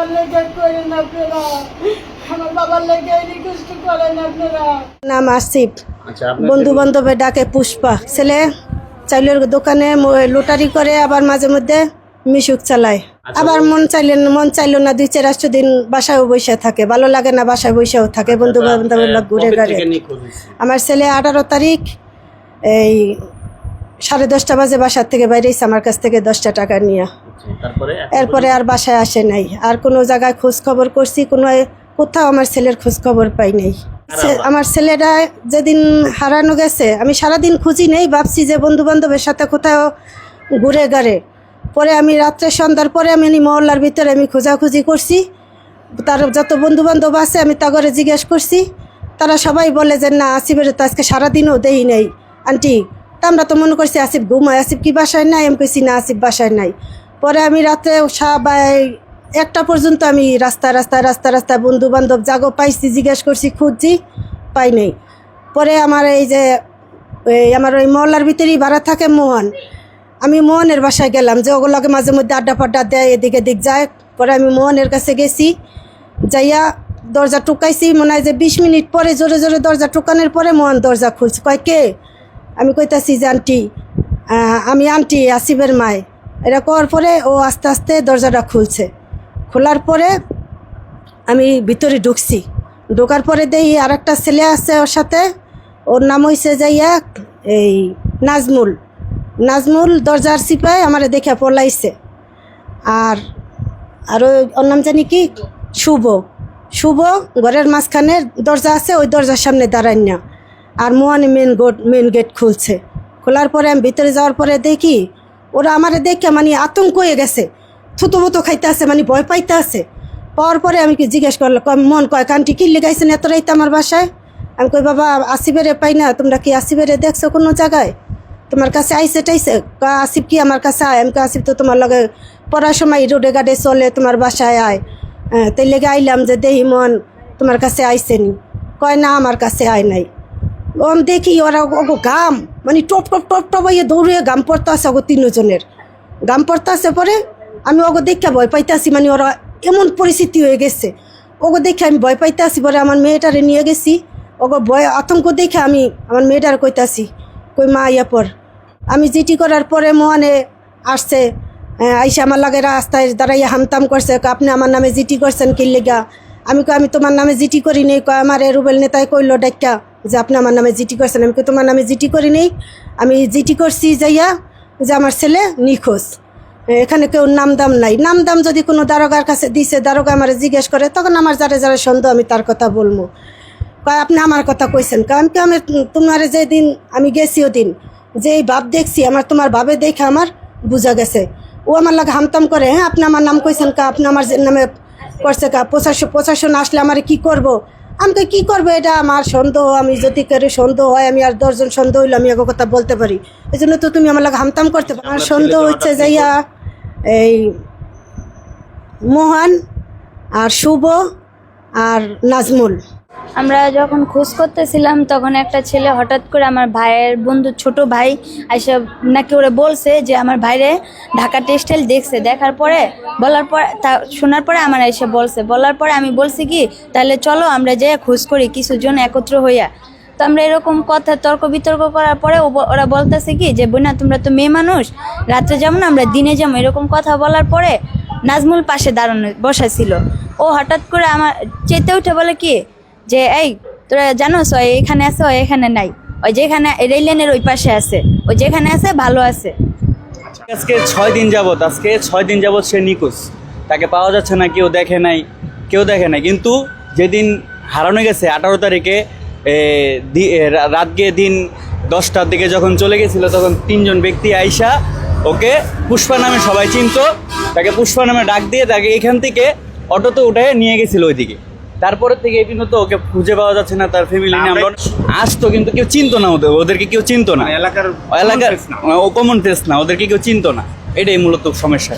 বাবার লেগে করেন আপনারা, আমার বাবার লেগে রিকোয়েস্ট করেন আপনারা। নাম আসিফ, বন্ধু বান্ধবের ডাকে পুষ্পা। ছেলে চাইলের দোকানে লোটারি করে, আবার মাঝে মধ্যে মিশুক চালায়। আবার মন চাইলো না 2-4 দিন বাসায় বসে থাকে, ভালো লাগে না, বাসায় বসেও থাকে, বন্ধু বান্ধবের লোক ঘুরে ঘুরে। আমার ছেলে 18 তারিখ এই 10:30 বাজে বাসার থেকে বাইরেছে আমার কাছ থেকে 10টা টাকা নিয়ে। এরপরে আর বাসায় আসে নাই। আর কোনো জায়গায় খোঁজ খবর করছি, কোথাও আমার ছেলের খোঁজ খবর পাই নাই। আমার ছেলেরা যেদিন হারানো গেছে আমি সারাদিন খুঁজি নেই, ভাবছি যে বন্ধু বান্ধবের সাথে কোথাও ঘুরে ঘাড়ে। পরে আমি রাত্রে সন্ধ্যার পরে আমি মহল্লার ভিতরে আমি খোঁজাখুঁজি করছি, তার যত বন্ধু বান্ধব আছে আমি তা করে জিজ্ঞেস করছি। তারা সবাই বলে যে না, আসিফের তো আজকে সারাদিনও দেই নাই আন্টি। তা আমরা তো মনে করছি আসিফ ঘুমায়, আসিফ কি বাসায় নাই? আমি কইছি না, আসিফ বাসায় নাই। পরে আমি রাত্রে 1টা পর্যন্ত আমি রাস্তায় বন্ধু বান্ধব জাগো পাইছি, জিজ্ঞেস করছি, খুঁজছি, পাই নাই। পরে আমার আমার ওই মহল্লার ভিতরেই ভাড়া থাকে মোহন, আমি মোহনের বাসায় গেলাম, যে ওগুলোকে মাঝে মধ্যে আড্ডা ফাড্ডা দেয়, এদিকে দিক যায়। পরে আমি মোহনের কাছে গেছি, যাইয়া দরজা টুকাইছি। মনে হয় যে 20 মিনিট পরে জোরে জোরে দরজা টুকানোর পরে মোহন দরজা খুলছে। কয় কে? আমি কইতাছি যে আন্টি, আমি আন্টি আসিফের মায়। এটা করার পরে ও আস্তে আস্তে দরজাটা খুলছে। খোলার পরে আমি ভিতরে ঢুকছি। ঢোকার পরে দেখি আর একটা ছেলে আছে ওর সাথে, ওর নাম হয়েছে যাইয়া এই নাজমুল দরজার চিপায় আমারে দেখে পলাইছে। আর ওর নাম জানি কি, শুভ ঘরের মাঝখানে দরজা আছে, ওই দরজার সামনে দাঁড়ায় না। আর মোহন মেন গেট খুলছে। খোলার পরে আমি ভিতরে যাওয়ার পরে দেখি ওরা আমারে দেখে মানে আতঙ্ক হয়ে গেছে, থুতোমুতো খাইতে আছে, মানে ভয় পাইতে আছে। পাওয়ার পরে আমি কি জিজ্ঞেস করলাম, মন কয় কান্টি কি লেগাইছেন এত রাইতে আমার বাসায়? আমি কই বাবা আসিফেরে পাই না, তোমরা কি আসিফেরে দেখছো কোনো জায়গায়? তোমার কাছে আইসে টাইসে? আসিফ কি আমার কাছে আয়? আমি আসিফ তো তোমার লগে পড়ার সময় রোডে গাডে চলে, তোমার বাসায় আয়। তাই লেগে আইলাম যে দেহি মন তোমার কাছে আইসেনি। কয় না, আমার কাছে আয় নাই। দেখি ওরা গাম মানে টপ টপ টপ টপ ইয়ে দৌড়ে গাম পড়তে আসে, 3জনের গাম পড়তে আসে। পরে আমি দেখে ভয় পাইতে আসি, মানে ওরা এমন পরিস্থিতি হয়ে গেছে, দেখে আমি ভয় পাইতে আসি। পরে আমার মেয়েটারে নিয়ে গেছি, ভয় আতঙ্ক দেখে আমি আমার মেয়েটার কইতাছি, কই মা ইয়া পর। আমি জিটি করার পরে মোহনে আসছে, আইসা আমার লাগে রাস্তায় দাঁড়াইয়া হামতাম করছে, আপনি আমার নামে জিটি করছেন কি লেগা? আমি তোমার নামে জিটি করি নেই। আমার রুবেল নেতায় কইলো ডাক্কা যে আপনি আমার নামে জিটি করছেন। আমি তোমার নামে জিটি করি নেই, আমি জিটি করছি যাইয়া যে আমার ছেলে নিখোঁজ, এখানে কেউ নামদাম নাই। নামদাম যদি কোনো দারোগার কাছে দিছে, দারোগা আমার জিজ্ঞেস করে, তখন আমার যারা সন্দেহ আমি তার কথা বলবো। কয় আপনি আমার কথা কইছেন? আমি তোমার যেদিন আমি গেছি ওদিন যে এই ভাব দেখছি, তোমার ভাবে দেখে আমার বোঝা গেছে। ও আমার লাগে হামতাম করে, হ্যাঁ আপনি আমার নাম কইছেন কা? আপনি আমার নামে করছে কা? প্রশাসন আসলে আমার কি করব? আমাকে কি করবো, এটা আমার সন্দেহ। আমি যদি করে সন্দেহ হয়, আমি আর 10 জন সন্দেহ হইলে আমি এক কথা বলতে পারি। এই জন্য তো তুমি আমার লাগে হামতাম করতে পারো। আমার সন্দেহ হচ্ছে যাইয়া এই মোহন আর শুভ আর নাজমুল। আমরা যখন খোঁজ করতেছিলাম তখন একটা ছেলে হঠাৎ করে আমার ভাইয়ের বন্ধু, ছোট ভাই এসে নাকি ওরা বলছে যে আমার ভাইরে ঢাকা টেক্সটাইল দেখছে। দেখার পরে বলার পর শোনার পরে আমার এসে বলার পরে আমি বলছি কি তাহলে চলো আমরা যাই খোঁজ করি কিছুজন একত্র হইয়া। তো আমরা এরকম কথা তর্ক বিতর্ক করার পরে ওরা বলতেছে কি যে বোনা তোমরা তো মেয়ে মানুষ, রাত্রে যাবো না আমরা দিনে যাবো, এরকম কথা বলার পরে নাজমুল পাশে দাঁড়ানো বসা ছিল। ও হঠাৎ করে আমার চেতে উঠে বলে কি যে এই তোরা জানোস ওই এখানে আছে, ওই এখানে নাই, ওই যেখানে রেল লাইনের ওই পাশে আছে, ওই যেখানে আছে ভালো আছে। আজকে 6 দিন যাবত সে নিখোঁজ, তাকে পাওয়া যাচ্ছে না, কেউ দেখে নাই। কিন্তু যেদিন হারানো গেছে 18 তারিখে রাত গিয়ে দিন 10টার দিকে যখন চলে গেছিল, তখন 3 জন ব্যক্তি আইসা ওকে পুষ্পা নামে সবাই চিনতো, তাকে পুষ্পা নামে ডাক দিয়ে তাকে এখান থেকে অটোতে উঠে নিয়ে গেছিল ওইদিকে। তারপরে থেকে এই পর্যন্ত ওকে খুঁজে পাওয়া যাচ্ছে না। তার ফ্যামিলি নিয়ে আমরা আসতো কিন্তু কেউ চিনতো না, ওদেরকে কেউ চিনতো না, এলাকার কমন ফেস না, ওদেরকে কেউ চিনতো না। এটাই মূলত সমস্যা।